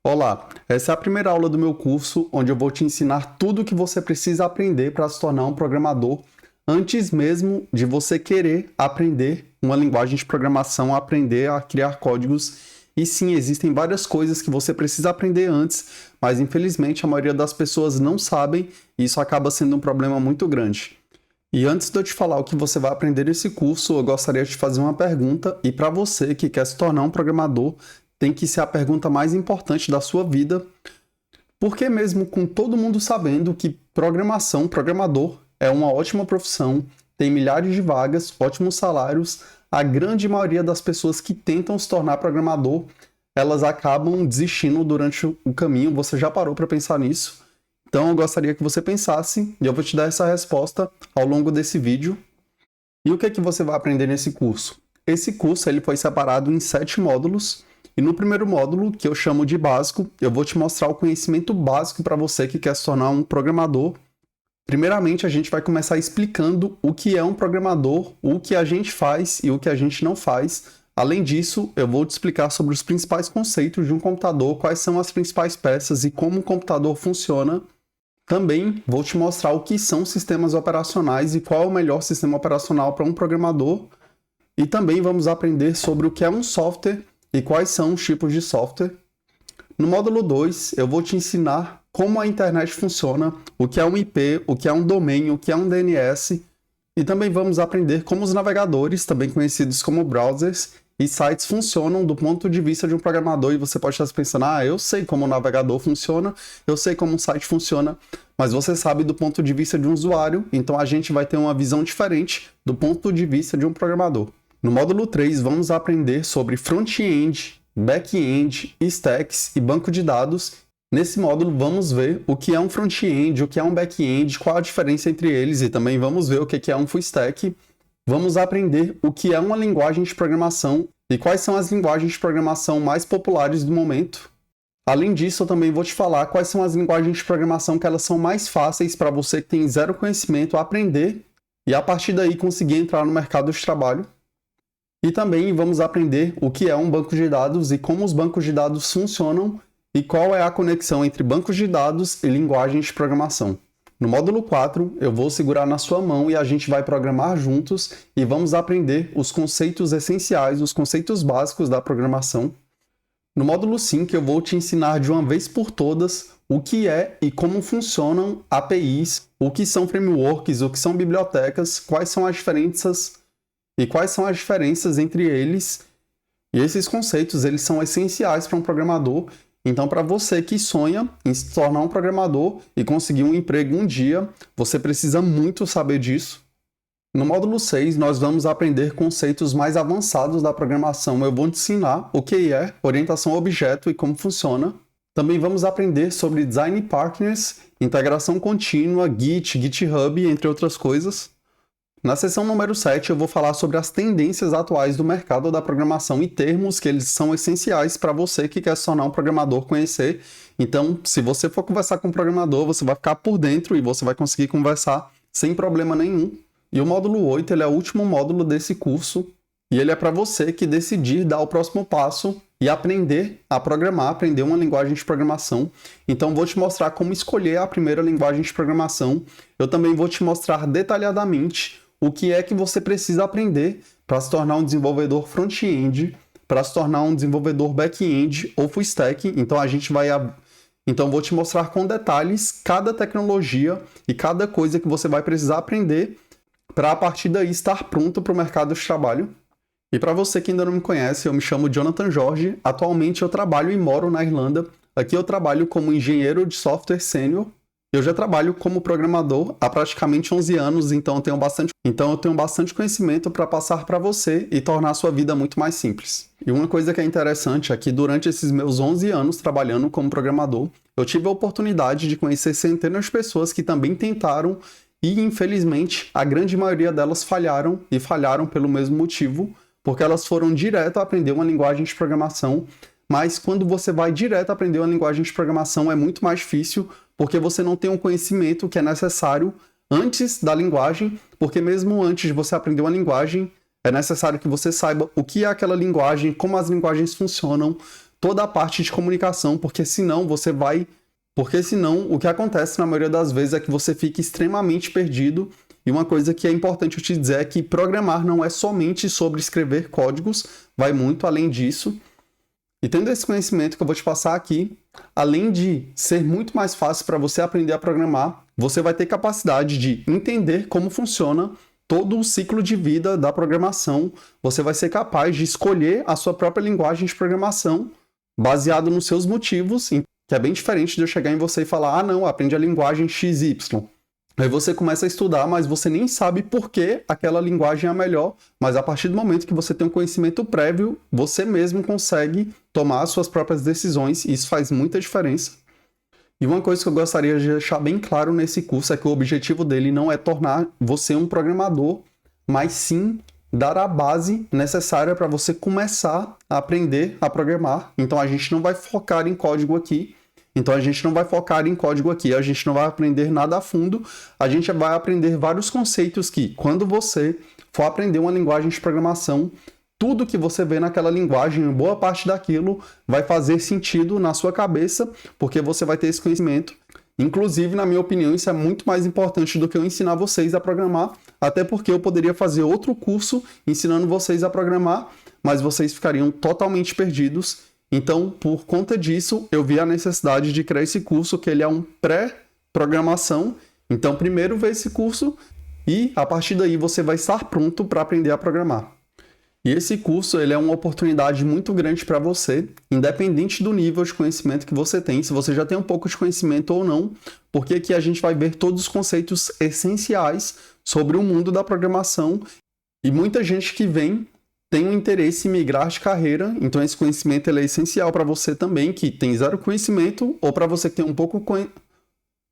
Olá, essa é a primeira aula do meu curso, onde eu vou te ensinar tudo o que você precisa aprender para se tornar um programador, antes mesmo de você querer aprender uma linguagem de programação, aprender a criar códigos. E sim, existem várias coisas que você precisa aprender antes, mas infelizmente a maioria das pessoas não sabem e isso acaba sendo um problema muito grande. E antes de eu te falar o que você vai aprender nesse curso, eu gostaria de te fazer uma pergunta, e para você que quer se tornar um programador, tem que ser a pergunta mais importante da sua vida, porque mesmo com todo mundo sabendo que programador, é uma ótima profissão, tem milhares de vagas, ótimos salários, a grande maioria das pessoas que tentam se tornar programador, elas acabam desistindo durante o caminho. Você já parou para pensar nisso? Então eu gostaria que você pensasse, e eu vou te dar essa resposta ao longo desse vídeo. E o que é que você vai aprender nesse curso? Esse curso ele foi separado em 7 módulos, e no primeiro módulo, que eu chamo de básico, eu vou te mostrar o conhecimento básico para você que quer se tornar um programador. Primeiramente, a gente vai começar explicando o que é um programador, o que a gente faz e o que a gente não faz. Além disso, eu vou te explicar sobre os principais conceitos de um computador, quais são as principais peças e como o computador funciona. Também vou te mostrar o que são sistemas operacionais e qual é o melhor sistema operacional para um programador. E também vamos aprender sobre o que é um software e quais são os tipos de software. No módulo 2, eu vou te ensinar como a internet funciona, o que é um IP, o que é um domínio, o que é um DNS. E também vamos aprender como os navegadores, também conhecidos como browsers, e sites funcionam do ponto de vista de um programador. E você pode estar pensando, eu sei como o navegador funciona, eu sei como um site funciona, mas você sabe do ponto de vista de um usuário, então a gente vai ter uma visão diferente do ponto de vista de um programador. No módulo 3, vamos aprender sobre front-end, back-end, stacks e banco de dados. Nesse módulo, vamos ver o que é um front-end, o que é um back-end, qual a diferença entre eles, e também vamos ver o que é um full stack. Vamos aprender o que é uma linguagem de programação e quais são as linguagens de programação mais populares do momento. Além disso, eu também vou te falar quais são as linguagens de programação que elas são mais fáceis para você que tem zero conhecimento aprender e a partir daí conseguir entrar no mercado de trabalho. E também vamos aprender o que é um banco de dados e como os bancos de dados funcionam e qual é a conexão entre bancos de dados e linguagens de programação. No módulo 4, eu vou segurar na sua mão e a gente vai programar juntos e vamos aprender os conceitos essenciais, os conceitos básicos da programação. No módulo 5, eu vou te ensinar de uma vez por todas o que é e como funcionam APIs, o que são frameworks, o que são bibliotecas, quais são as diferenças entre eles. E esses conceitos, eles são essenciais para um programador. Então, para você que sonha em se tornar um programador e conseguir um emprego um dia, você precisa muito saber disso. No módulo 6, nós vamos aprender conceitos mais avançados da programação. Eu vou te ensinar o que é orientação a objeto e como funciona. Também vamos aprender sobre design partners, integração contínua, Git, GitHub, entre outras coisas. Na seção número 7, eu vou falar sobre as tendências atuais do mercado da programação e termos que eles são essenciais para você que quer se tornar um programador conhecer. Então, se você for conversar com um programador, você vai ficar por dentro e você vai conseguir conversar sem problema nenhum. E o módulo 8, ele é o último módulo desse curso e ele é para você que decidir dar o próximo passo e aprender a programar, aprender uma linguagem de programação. Então, vou te mostrar como escolher a primeira linguagem de programação. Eu também vou te mostrar detalhadamente o que é que você precisa aprender para se tornar um desenvolvedor front-end, para se tornar um desenvolvedor back-end ou full stack. Então, vou te mostrar com detalhes cada tecnologia e cada coisa que você vai precisar aprender para a partir daí estar pronto para o mercado de trabalho. E para você que ainda não me conhece, eu me chamo Jonathan Jorge. Atualmente eu trabalho e moro na Irlanda. Aqui eu trabalho como engenheiro de software sênior. Eu já trabalho como programador há praticamente 11 anos, então eu tenho bastante conhecimento para passar para você e tornar a sua vida muito mais simples. E uma coisa que é interessante é que durante esses meus 11 anos trabalhando como programador, eu tive a oportunidade de conhecer centenas de pessoas que também tentaram e, infelizmente, a grande maioria delas falharam e falharam pelo mesmo motivo, porque elas foram direto a aprender uma linguagem de programação. Mas quando você vai direto aprender uma linguagem de programação é muito mais difícil, porque você não tem um conhecimento que é necessário antes da linguagem, porque mesmo antes de você aprender uma linguagem, é necessário que você saiba o que é aquela linguagem, como as linguagens funcionam, toda a parte de comunicação, porque senão o que acontece na maioria das vezes é que você fica extremamente perdido. E uma coisa que é importante eu te dizer é que programar não é somente sobre escrever códigos, vai muito além disso. E tendo esse conhecimento que eu vou te passar aqui, além de ser muito mais fácil para você aprender a programar, você vai ter capacidade de entender como funciona todo o ciclo de vida da programação. Você vai ser capaz de escolher a sua própria linguagem de programação baseado nos seus motivos, que é bem diferente de eu chegar em você e falar, não, aprende a linguagem XY. Aí você começa a estudar, mas você nem sabe por que aquela linguagem é a melhor, mas a partir do momento que você tem um conhecimento prévio, você mesmo consegue tomar as suas próprias decisões, e isso faz muita diferença. E uma coisa que eu gostaria de deixar bem claro nesse curso é que o objetivo dele não é tornar você um programador, mas sim dar a base necessária para você começar a aprender a programar. Então a gente não vai focar em código aqui, a gente não vai aprender nada a fundo, a gente vai aprender vários conceitos que, quando você for aprender uma linguagem de programação, tudo que você vê naquela linguagem, boa parte daquilo, vai fazer sentido na sua cabeça, porque você vai ter esse conhecimento. Inclusive, na minha opinião, isso é muito mais importante do que eu ensinar vocês a programar, até porque eu poderia fazer outro curso ensinando vocês a programar, mas vocês ficariam totalmente perdidos. Então, por conta disso, eu vi a necessidade de criar esse curso, que ele é um pré-programação. Então, primeiro vê esse curso e, a partir daí, você vai estar pronto para aprender a programar. E esse curso ele é uma oportunidade muito grande para você, independente do nível de conhecimento que você tem, se você já tem um pouco de conhecimento ou não, porque aqui a gente vai ver todos os conceitos essenciais sobre o mundo da programação. E muita gente que vem tem um interesse em migrar de carreira, então esse conhecimento ele é essencial para você também, que tem zero conhecimento, ou para você que tem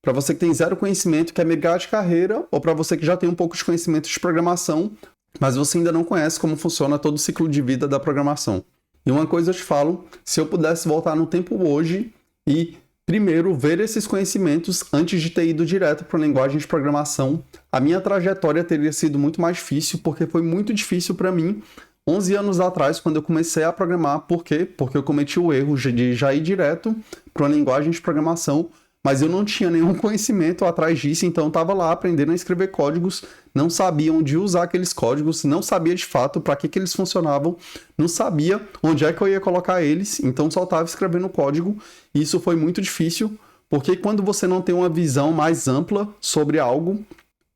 para você que tem zero conhecimento, quer migrar de carreira, ou para você que já tem um pouco de conhecimento de programação, mas você ainda não conhece como funciona todo o ciclo de vida da programação. E uma coisa eu te falo, se eu pudesse voltar no tempo hoje e primeiro ver esses conhecimentos antes de ter ido direto para a linguagem de programação, a minha trajetória teria sido muito mais difícil, porque foi muito difícil para mim 11 anos atrás, quando eu comecei a programar. Por quê? Porque eu cometi o erro de já ir direto para uma linguagem de programação, mas eu não tinha nenhum conhecimento atrás disso, então eu estava lá aprendendo a escrever códigos, não sabia onde usar aqueles códigos, não sabia de fato para que eles funcionavam, não sabia onde é que eu ia colocar eles, então só estava escrevendo código, e isso foi muito difícil, porque quando você não tem uma visão mais ampla sobre algo,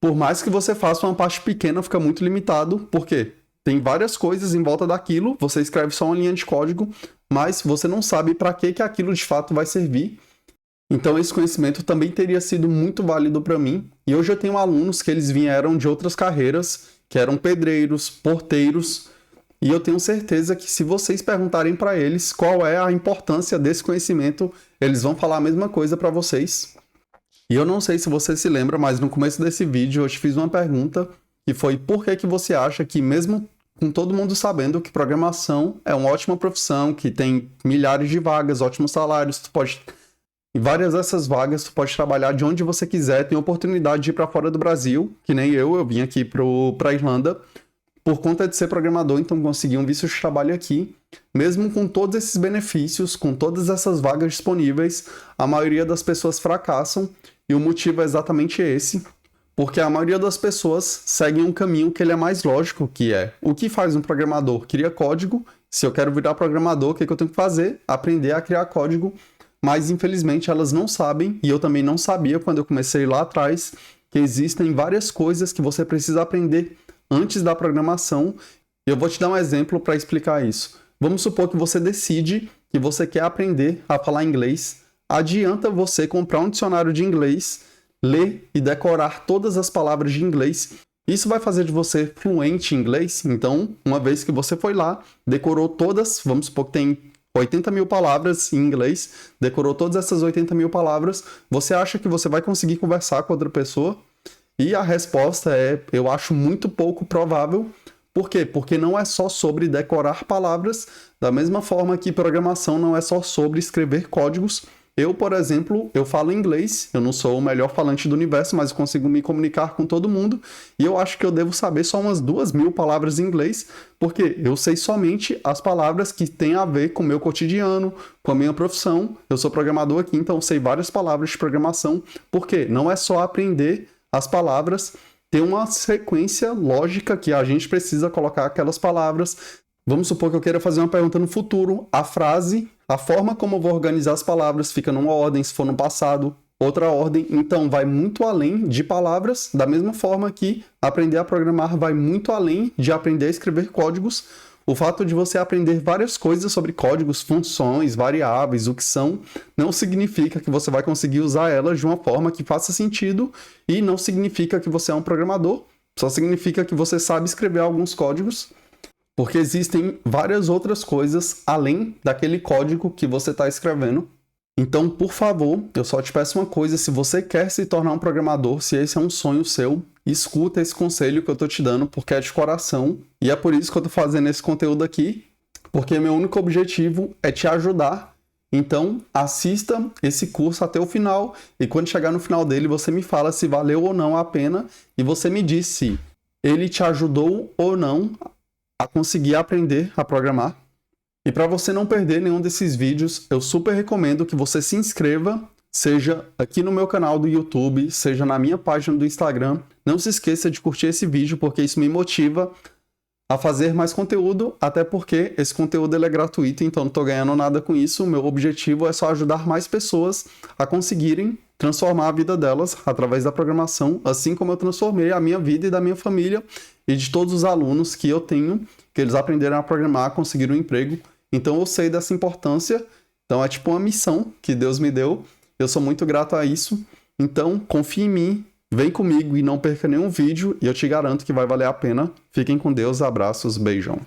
por mais que você faça uma parte pequena, fica muito limitado. Por quê? Tem várias coisas em volta daquilo, você escreve só uma linha de código, mas você não sabe para que aquilo de fato vai servir. Então esse conhecimento também teria sido muito válido para mim. E hoje eu tenho alunos que eles vieram de outras carreiras, que eram pedreiros, porteiros, e eu tenho certeza que se vocês perguntarem para eles qual é a importância desse conhecimento, eles vão falar a mesma coisa para vocês. E eu não sei se você se lembra, mas no começo desse vídeo eu te fiz uma pergunta, que foi por que você acha que mesmo com todo mundo sabendo que programação é uma ótima profissão, que tem milhares de vagas, ótimos salários, e várias dessas vagas tu pode trabalhar de onde você quiser, tem oportunidade de ir para fora do Brasil, que nem eu vim aqui para a Irlanda, por conta de ser programador, então consegui um visto de trabalho aqui. Mesmo com todos esses benefícios, com todas essas vagas disponíveis, a maioria das pessoas fracassam, e o motivo é exatamente esse. Porque a maioria das pessoas seguem um caminho que ele é mais lógico, que é o que faz um programador? Cria código. Se eu quero virar programador, o que eu tenho que fazer? Aprender a criar código. Mas, infelizmente, elas não sabem, e eu também não sabia quando eu comecei lá atrás, que existem várias coisas que você precisa aprender antes da programação. E eu vou te dar um exemplo para explicar isso. Vamos supor que você decide que você quer aprender a falar inglês. Adianta você comprar um dicionário de inglês, ler e decorar todas as palavras de inglês. Isso vai fazer de você fluente em inglês. Então, uma vez que você foi lá, decorou todas, vamos supor que tem 80 mil palavras em inglês, decorou todas essas 80 mil palavras, você acha que você vai conseguir conversar com outra pessoa? E a resposta é, eu acho muito pouco provável. Por quê? Porque não é só sobre decorar palavras, da mesma forma que programação não é só sobre escrever códigos. Eu, por exemplo, eu falo inglês, eu não sou o melhor falante do universo, mas eu consigo me comunicar com todo mundo, e eu acho que eu devo saber só umas 2.000 palavras em inglês, porque eu sei somente as palavras que têm a ver com o meu cotidiano, com a minha profissão. Eu sou programador aqui, então eu sei várias palavras de programação, porque não é só aprender as palavras, tem uma sequência lógica que a gente precisa colocar aquelas palavras. Vamos supor que eu queira fazer uma pergunta no futuro, a frase, a forma como eu vou organizar as palavras fica numa ordem, se for no passado, outra ordem, então vai muito além de palavras, da mesma forma que aprender a programar vai muito além de aprender a escrever códigos. O fato de você aprender várias coisas sobre códigos, funções, variáveis, o que são, não significa que você vai conseguir usar elas de uma forma que faça sentido e não significa que você é um programador, só significa que você sabe escrever alguns códigos, porque existem várias outras coisas além daquele código que você está escrevendo. Então, por favor, eu só te peço uma coisa, se você quer se tornar um programador, se esse é um sonho seu, escuta esse conselho que eu tô te dando, porque é de coração, e é por isso que eu tô fazendo esse conteúdo aqui, porque meu único objetivo é te ajudar. Então, assista esse curso até o final, e quando chegar no final dele, você me fala se valeu ou não a pena, e você me diz se ele te ajudou ou não a conseguir aprender a programar. E para você não perder nenhum desses vídeos, eu super recomendo que você se inscreva, seja aqui no meu canal do YouTube, seja na minha página do Instagram. Não se esqueça de curtir esse vídeo, porque isso me motiva a fazer mais conteúdo, até porque esse conteúdo ele é gratuito, então não estou ganhando nada com isso. O meu objetivo é só ajudar mais pessoas a conseguirem transformar a vida delas através da programação, assim como eu transformei a minha vida e da minha família e de todos os alunos que eu tenho, que eles aprenderam a programar, conseguiram um emprego. Então eu sei dessa importância, então é tipo uma missão que Deus me deu, eu sou muito grato a isso, então confie em mim, vem comigo e não perca nenhum vídeo e eu te garanto que vai valer a pena. Fiquem com Deus, abraços, beijão.